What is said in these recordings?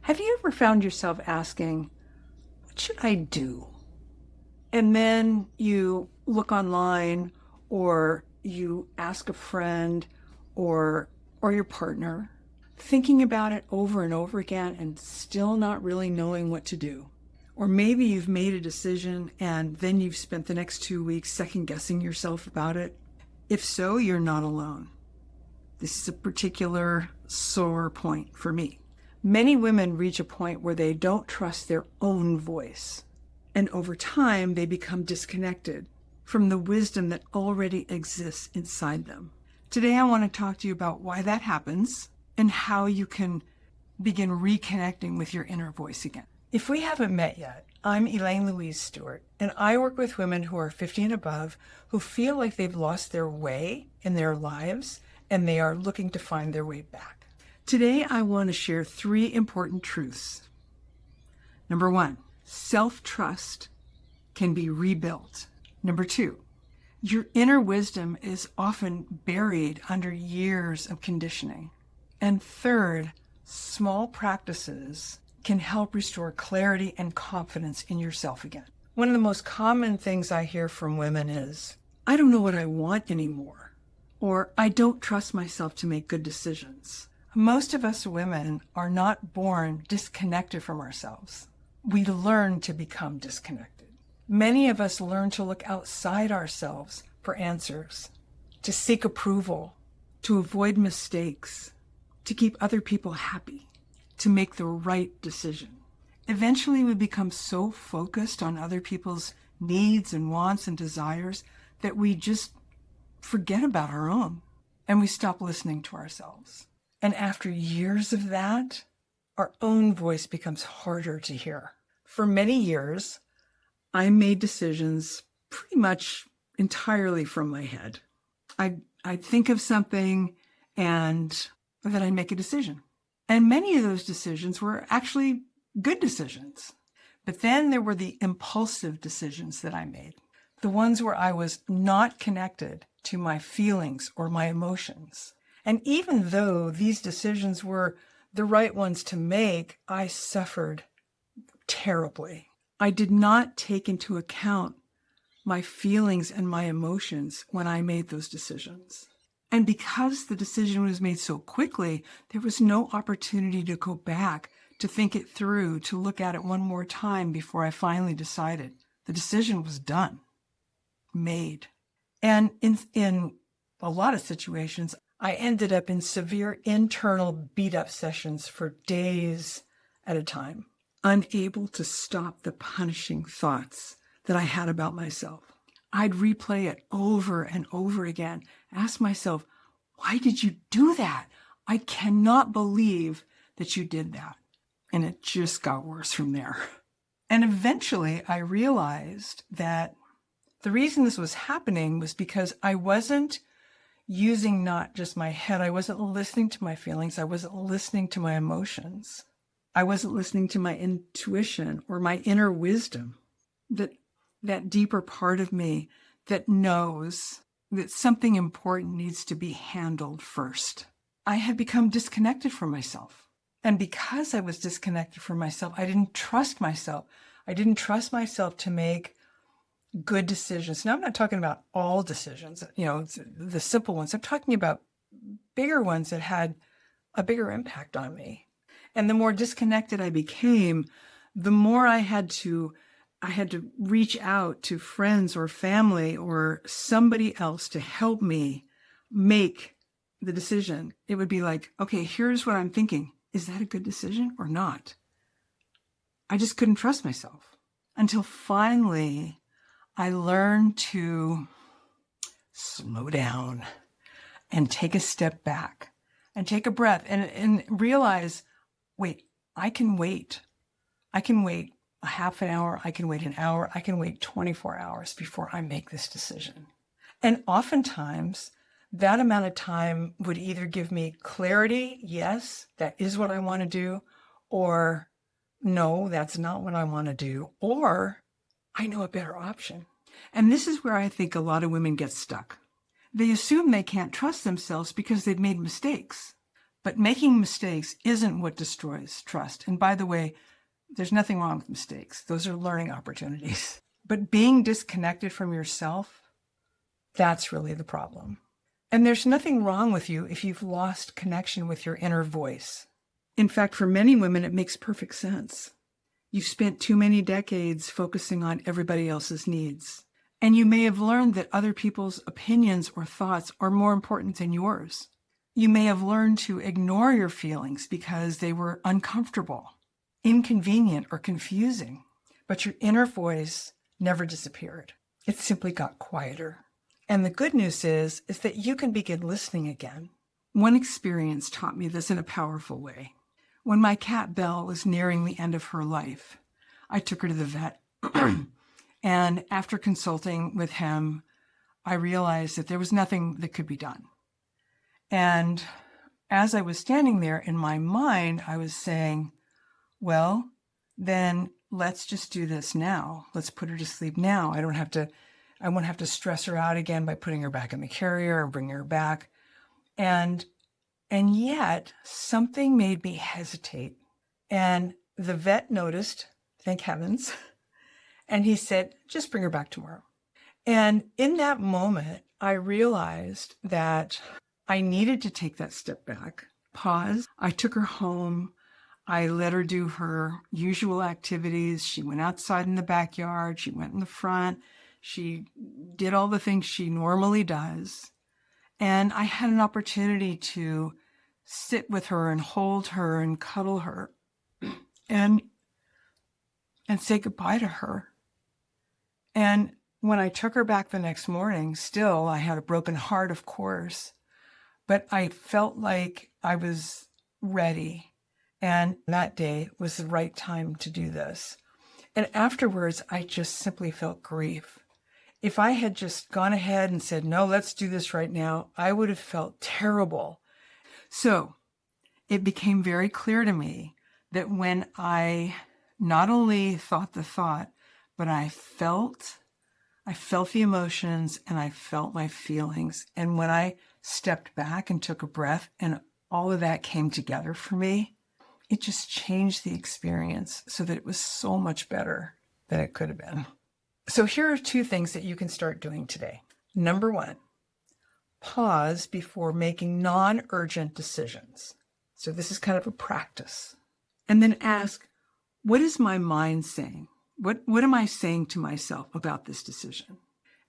Have you ever found yourself asking, what should I do? And then you look online or you ask a friend or your partner, thinking about it over and over again and still not really knowing what to do. Or maybe you've made a decision and then you've spent the next 2 weeks second guessing yourself about it. If so, you're not alone. This is a particular sore point for me. Many women reach a point where they don't trust their own voice, and over time they become disconnected from the wisdom that already exists inside them. Today I want to talk to you about why that happens and how you can begin reconnecting with your inner voice again. If we haven't met yet, I'm Elaine Louise Stewart, and I work with women who are 50 and above who feel like they've lost their way in their lives and they are looking to find their way back. Today, I want to share 3 important truths. Number 1, self-trust can be rebuilt. Number 2, your inner wisdom is often buried under years of conditioning. And third, small practices can help restore clarity and confidence in yourself again. One of the most common things I hear from women is, I don't know what I want anymore, or I don't trust myself to make good decisions. Most of us women are not born disconnected from ourselves. We learn to become disconnected. Many of us learn to look outside ourselves for answers, to seek approval, to avoid mistakes, to keep other people happy, to make the right decision. Eventually, we become so focused on other people's needs and wants and desires that we just forget about our own, and we stop listening to ourselves. And after years of that, our own voice becomes harder to hear. For many years, I made decisions pretty much entirely from my head. I'd think of something and then I'd make a decision. And many of those decisions were actually good decisions. But then there were the impulsive decisions that I made, the ones where I was not connected to my feelings or my emotions. And even though these decisions were the right ones to make, I suffered terribly. I did not take into account my feelings and my emotions when I made those decisions. And because the decision was made so quickly, there was no opportunity to go back, to think it through, to look at it one more time before I finally decided. The decision was done, made. And in a lot of situations, I ended up in severe internal beat-up sessions for days at a time, unable to stop the punishing thoughts that I had about myself. I'd replay it over and over again, ask myself, why did you do that? I cannot believe that you did that. And it just got worse from there. And eventually I realized that the reason this was happening was because I wasn't using not just my head. I wasn't listening to my feelings. I wasn't listening to my emotions. I wasn't listening to my intuition or my inner wisdom, that deeper part of me that knows that something important needs to be handled first. I had become disconnected from myself. And because I was disconnected from myself, I didn't trust myself. I didn't trust myself to make good decisions. Now, I'm not talking about all decisions, the simple ones. I'm talking about bigger ones that had a bigger impact on me. And the more disconnected I became, the more I had to reach out to friends or family or somebody else to help me make the decision. It would be like, okay, here's what I'm thinking. Is that a good decision or not? I just couldn't trust myself until finally I learned to slow down and take a step back and take a breath and realize, wait, I can wait. I can wait a half an hour. I can wait an hour. I can wait 24 hours before I make this decision. And oftentimes that amount of time would either give me clarity, yes, that is what I want to do, or no, that's not what I want to do, or I know a better option. And this is where I think a lot of women get stuck. They assume they can't trust themselves because they've made mistakes. But making mistakes isn't what destroys trust. And by the way, there's nothing wrong with mistakes. Those are learning opportunities. But being disconnected from yourself, that's really the problem. And there's nothing wrong with you if you've lost connection with your inner voice. In fact, for many women, it makes perfect sense. You've spent too many decades focusing on everybody else's needs. And you may have learned that other people's opinions or thoughts are more important than yours. You may have learned to ignore your feelings because they were uncomfortable, inconvenient, or confusing. But your inner voice never disappeared. It simply got quieter. And the good news is that you can begin listening again. One experience taught me this in a powerful way. When my cat Belle was nearing the end of her life, I took her to the vet. And after consulting with him, I realized that there was nothing that could be done. And as I was standing there in my mind, I was saying, well, then let's just do this now. Let's put her to sleep now. I won't have to stress her out again by putting her back in the carrier and bringing her back. And yet something made me hesitate. And the vet noticed, thank heavens, and he said, just bring her back tomorrow. And in that moment, I realized that I needed to take that step back, pause. I took her home. I let her do her usual activities. She went outside in the backyard. She went in the front. She did all the things she normally does. And I had an opportunity to sit with her and hold her and cuddle her and say goodbye to her. And when I took her back the next morning, still, I had a broken heart, of course, but I felt like I was ready. And that day was the right time to do this. And afterwards, I just simply felt grief. If I had just gone ahead and said, no, let's do this right now, I would have felt terrible. So it became very clear to me that when I not only thought the thought, but I felt the emotions and I felt my feelings. And when I stepped back and took a breath and all of that came together for me, it just changed the experience so that it was so much better than it could have been. So here are 2 things that you can start doing today. Number 1, pause before making non-urgent decisions. So this is kind of a practice. And then ask, what is my mind saying? What am I saying to myself about this decision?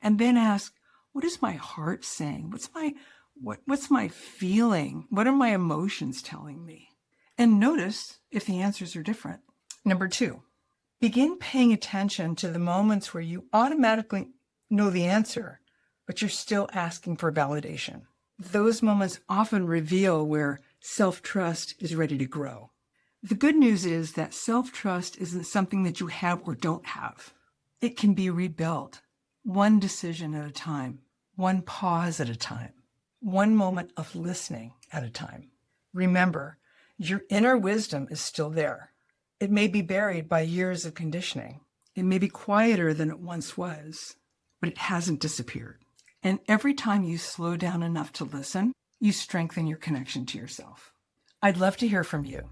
And then ask, what is my heart saying? What's my feeling? What are my emotions telling me? And notice if the answers are different. Number 2, begin paying attention to the moments where you automatically know the answer, but you're still asking for validation. Those moments often reveal where self-trust is ready to grow. The good news is that self-trust isn't something that you have or don't have. It can be rebuilt, one decision at a time, one pause at a time, one moment of listening at a time. Remember, your inner wisdom is still there. It may be buried by years of conditioning. It may be quieter than it once was, but it hasn't disappeared. And every time you slow down enough to listen, you strengthen your connection to yourself. I'd love to hear from you.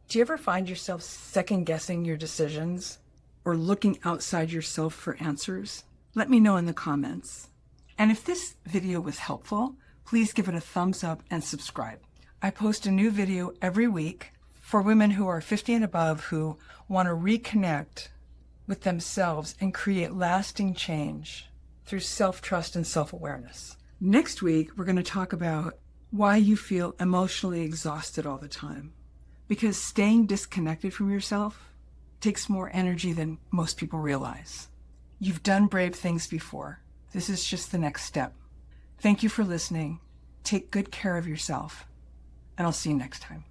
Do you ever find yourself second-guessing your decisions or looking outside yourself for answers? Let me know in the comments. And if this video was helpful, please give it a thumbs up and subscribe. I post a new video every week for women who are 50 and above who want to reconnect with themselves and create lasting change through self-trust and self-awareness. Next week, we're going to talk about why you feel emotionally exhausted all the time. Because staying disconnected from yourself takes more energy than most people realize. You've done brave things before. This is just the next step. Thank you for listening. Take good care of yourself, and I'll see you next time.